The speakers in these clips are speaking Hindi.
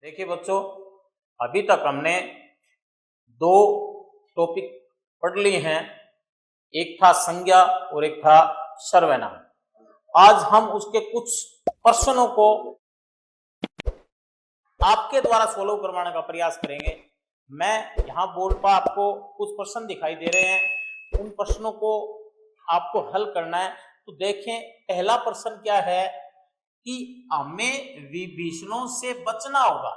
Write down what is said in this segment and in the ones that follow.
देखिए बच्चों, अभी तक हमने दो टॉपिक पढ़ लिए हैं। एक था संज्ञा और एक था सर्वनाम। आज हम उसके कुछ प्रश्नों को आपके द्वारा सोल्व करवाने का प्रयास करेंगे। मैं यहाँ बोर्ड पर आपको कुछ प्रश्न दिखाई दे रहे हैं, उन प्रश्नों को आपको हल करना है। तो देखें, पहला प्रश्न क्या है कि हमें विभीषणों से बचना होगा।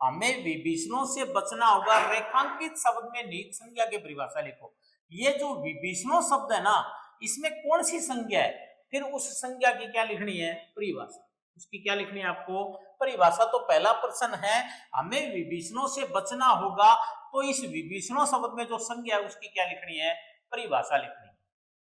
हमें विभीषणों से बचना होगा। रेखांकित शब्द में निहित संज्ञा की परिभाषा लिखो। ये जो विभीषणों शब्द है ना, इसमें कौन सी संज्ञा है, फिर उस संज्ञा की क्या लिखनी है, परिभाषा। उसकी क्या लिखनी है आपको, परिभाषा। तो पहला प्रश्न है, हमें विभीषणों से बचना होगा, तो इस विभीषणों शब्द में जो संज्ञा है उसकी क्या लिखनी है, परिभाषा लिखनी है।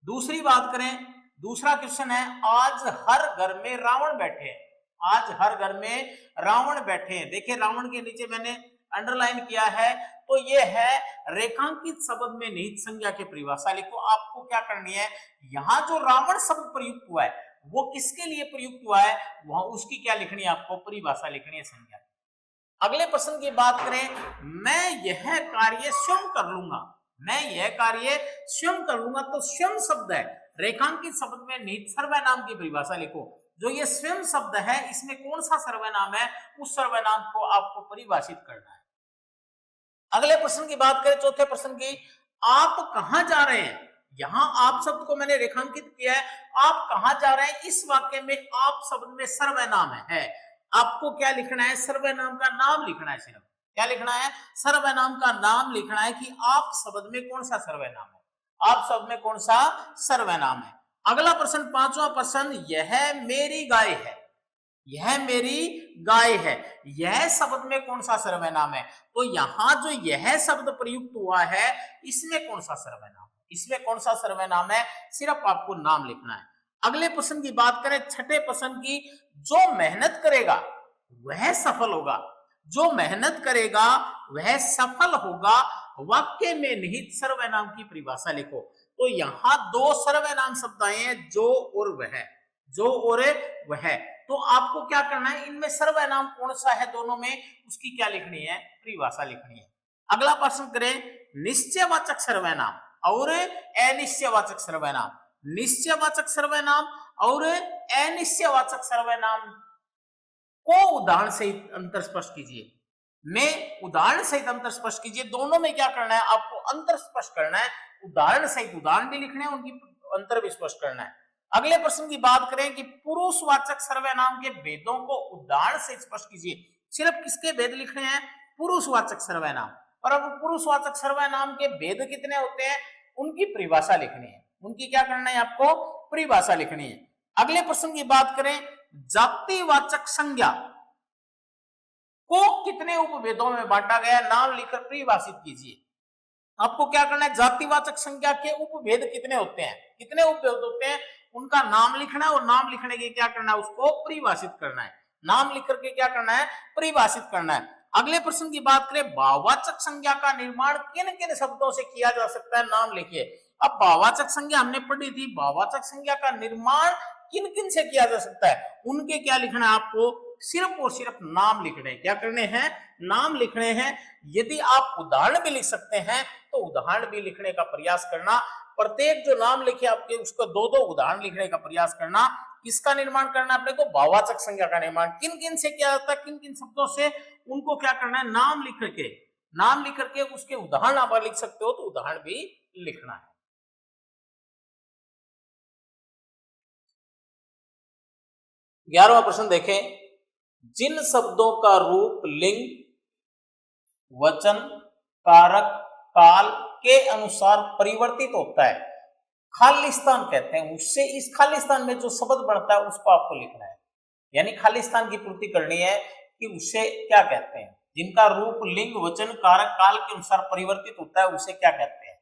दूसरी बात करें, दूसरा क्वेश्चन है, आज हर घर में रावण बैठे हैं। आज हर घर में रावण बैठे हैं। देखिए, रावण के नीचे मैंने अंडरलाइन किया है, तो ये है रेखांकित शब्द में निहित संज्ञा की परिभाषा लिखो। आपको क्या करनी है, यहाँ जो रावण शब्द प्रयुक्त हुआ है वो किसके लिए प्रयुक्त हुआ है, वहां उसकी क्या लिखनी है, आपको परिभाषा लिखनी है संज्ञा। अगले प्रश्न की बात करें, मैं यह कार्य स्वयं कर लूंगा। मैं यह कार्य स्वयं कर लूंगा, तो स्वयं शब्द है, रेखांकित शब्द में निहित सर्वनाम की परिभाषा लिखो। जो ये स्वयं शब्द है, इसमें कौन सा सर्वनाम है, उस सर्वनाम को आपको परिभाषित करना है। अगले प्रश्न की बात करें, चौथे प्रश्न की, आप कहां जा रहे हैं। यहां आप शब्द को मैंने रेखांकित किया है, आप कहां जा रहे हैं। इस वाक्य में आप शब्द में सर्वनाम है। आपको क्या लिखना है, सर्वनाम का नाम लिखना है। सिर्फ क्या लिखना है, सर्वनाम का नाम लिखना है कि आप शब्द में कौन सा सर्वनाम है, आप शब्द में कौन सा सर्वनाम है। अगला प्रश्न, पांचवा प्रश्न, यह मेरी गाय है। यह मेरी गाय है, यह शब्द में कौन सा सर्वनाम है। तो यहां जो यह शब्द प्रयुक्त हुआ है, इसमें कौन सा सर्वनाम, इसमें कौन सा सर्वनाम है, सिर्फ आपको नाम लिखना है। अगले प्रश्न की बात करें, छठे प्रश्न की, जो मेहनत करेगा वह सफल होगा। जो मेहनत करेगा वह सफल होगा, वाक्य में निहित सर्वनाम की परिभाषा लिखो। तो यहां दो सर्वनाम शब्द आए हैं, जो और वह। जो और वह, तो आपको क्या करना है, इनमें सर्वनाम कौन सा है दोनों में, उसकी क्या लिखनी है, परिभाषा लिखनी है। अगला प्रश्न करें, निश्चयवाचक सर्वनाम और अनिश्चयवाचक सर्वनाम। निश्चयवाचक सर्वनाम और अनिश्चयवाचक सर्वनाम को उदाहरण सहित अंतर स्पष्ट कीजिए। में उदाहरण सहित अंतर स्पष्ट कीजिए। दोनों में क्या करना है, आपको अंतर स्पष्ट करना है। उदाहरण सहित उदाहरण भी लिखने हैं, उनकी अंतर भी स्पष्ट करना है। अगले प्रश्न की बात करें कि पुरुषवाचक सर्वनाम के भेदों को उदाहरण से स्पष्ट कीजिए। सिर्फ किसके भेद लिखने हैं, पुरुषवाचक सर्वनाम। और अब पुरुषवाचक सर्वनाम के भेद कितने होते हैं, उनकी परिभाषा लिखनी है। उनकी क्या करना है, आपको परिभाषा लिखनी है। अगले प्रश्न की बात करें, जातिवाचक संज्ञा को कितने उपभेदों में बांटा गया, नाम लिखकर परिभाषित कीजिए। आपको क्या करना है, जातिवाचक संज्ञा के उपभेद कितने होते हैं, कितने उपभेद होते हैं, उनका नाम लिखना है। और नाम लिखने के क्या करना है, उसको परिभाषित करना है। नाम लिख करके क्या करना है, परिभाषित करना है। अगले प्रश्न की बात करें, भाववाचक संज्ञा का निर्माण किन किन शब्दों से किया जा सकता है, नाम लिखिए। अब भाववाचक संज्ञा हमने पढ़ी थी, भाववाचक संज्ञा का निर्माण किन किन से किया जा सकता है, उनके क्या लिखना है, आपको सिर्फ और सिर्फ नाम लिखने हैं। क्या करने हैं, नाम लिखने हैं। यदि आप उदाहरण भी लिख सकते हैं तो उदाहरण भी लिखने का प्रयास करना। प्रत्येक जो नाम लिखे आपके, उसको दो दो उदाहरण लिखने का प्रयास करना। किसका निर्माण करना अपने को, भाववाचक संज्ञा का निर्माण किन किन से किया जाता है, किन किन शब्दों से, उनको क्या करना है, नाम लिख करके, नाम लिख करके उसके उदाहरण आप लिख सकते हो, तो उदाहरण भी लिखना है। 11वां प्रश्न देखें, जिन शब्दों का रूप लिंग, वचन, कारक, काल के अनुसार परिवर्तित होता है, खालिस्तान कहते हैं। उससे इस खालिस्तान में जो शब्द बनता है उसको आपको लिखना है। यानी खालिस्तान की पूर्ति करनी है कि उसे क्या कहते हैं। जिनका रूप लिंग, वचन, कारक, काल के अनुसार परिवर्तित होता है, उसे क्या कहते हैं।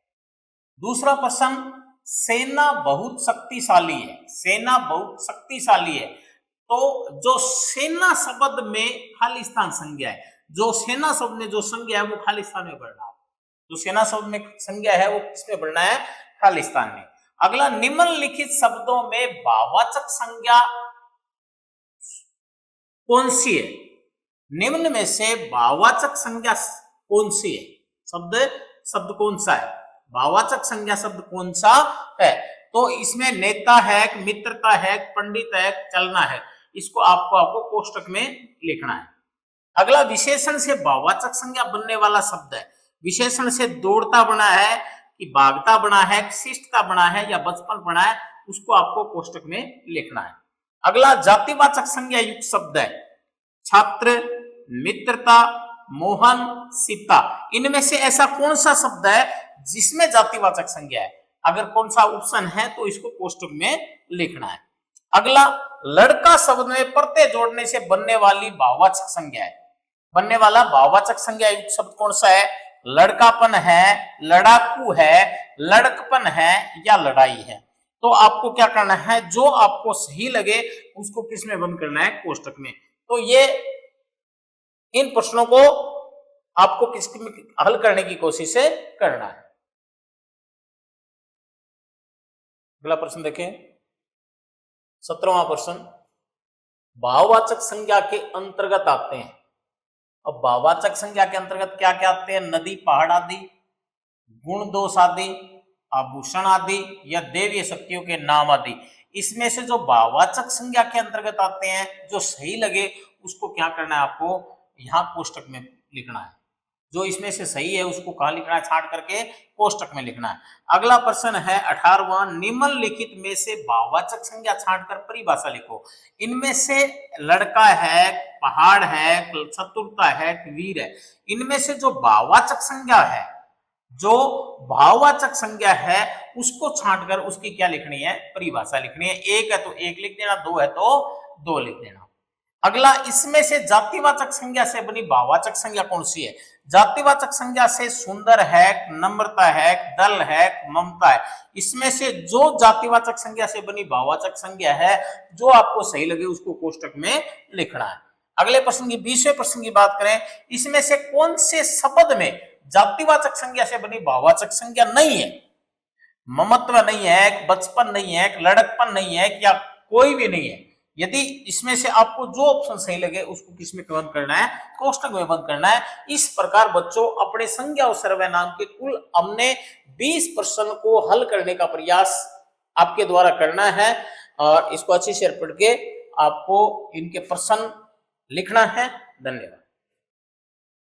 दूसरा प्रश्न, सेना बहुत शक्तिशाली है। सेना बहुत शक्तिशाली है, तो जो सेना शब्द में खालिस्तान संज्ञा है, जो सेना शब्द में जो संज्ञा है वो खालिस्तान में बढ़ना है। जो सेना शब्द में संज्ञा है वो किसमें बढ़ना है, खालिस्तान में। अगला, निम्नलिखित शब्दों में भाववाचक संज्ञा कौन सी है। निम्न में से भाववाचक संज्ञा कौन सी है? शब्द कौन सा है? भाववाचक संज्ञा शब्द कौन सा है? तो इसमें नेता है, मित्रता है, पंडित है, चलना है। इसको आपको कोष्टक में लिखना है। अगला विशेषण से भाववाचक संज्ञा बनने वाला शब्द है। विशेषण से दौड़ता बना है कि भागता बना है, शिष्टता बना है या बचपन बना है, उसको आपको कोष्टक में लिखना है। अगला जातिवाचक संज्ञा युक्त शब्द है। छात्र, मित्रता, मोहन, सीता। इनमें से ऐसा कौन सा शब्द है जिसमें जातिवाचक संज्ञा है? अगर कौन सा ऑप्शन है तो इसको कोष्टक में लिखना है। अगला लड़का शब्द में प्रत्यय जोड़ने से बनने वाली भाववाचक संज्ञा है। बनने वाला भाववाचक संज्ञा युक्त शब्द कौन सा है? लड़कापन है, लड़ाकू है, लड़कपन है या लड़ाई है। तो आपको क्या करना है, जो आपको सही लगे उसको किस में बंद करना है? कोष्टक में। तो ये इन प्रश्नों को आपको किसमें हल करने की कोशिश करना है। अगला प्रश्न देखें, 17वां प्रश्न। भाववाचक संज्ञा के अंतर्गत आते हैं। अब भाववाचक संज्ञा के अंतर्गत क्या क्या आते हैं? नदी, पहाड़ आदि, गुण दोष आदि, आभूषण आदि या देवीय शक्तियों के नाम आदि। इसमें से जो भाववाचक संज्ञा के अंतर्गत आते हैं, जो सही लगे उसको क्या करना है? आपको यहाँ कोष्टक में लिखना है। जो इसमें से सही है उसको कहाँ लिखना है? छांट करके कोष्टक में लिखना है। अगला प्रश्न है 18वां। निम्नलिखित में से भाववाचक संज्ञा छांटकर परिभाषा लिखो। इनमें से लड़का है, पहाड़ है, चतुरता है, वीर है। इनमें से जो भाववाचक संज्ञा है, जो भाववाचक संज्ञा है उसको छांटकर उसकी क्या लिखनी है? परिभाषा लिखनी है। एक है तो एक लिख देना, दो है तो दो लिख देना। अगला, इसमें से जातिवाचक संज्ञा से बनी भाववाचक संज्ञा कौन सी है? जातिवाचक संज्ञा से सुंदर है, नम्रता है, दल है, ममता है। इसमें से जो जातिवाचक संज्ञा से बनी भाववाचक संज्ञा है, जो आपको सही लगे उसको कोष्टक में लिखना है। अगले प्रश्न की 20वें प्रश्न की बात करें, इसमें से कौन से शब्द में जातिवाचक संज्ञा से बनी भाववाचक संज्ञा नहीं है? ममत्व नहीं है, बचपन नहीं है, लड़कपन नहीं है, क्या कोई भी नहीं है? यदि इसमें से आपको जो ऑप्शन सही लगे उसको किसमें बंद करना है? कोष्टक में बंद करना है। इस प्रकार बच्चों अपने संज्ञा और सर्वनाम के कुल हमने 20 प्रश्न को हल करने का प्रयास आपके द्वारा करना है और इसको अच्छी से पढ़ के आपको इनके प्रश्न लिखना है। धन्यवाद।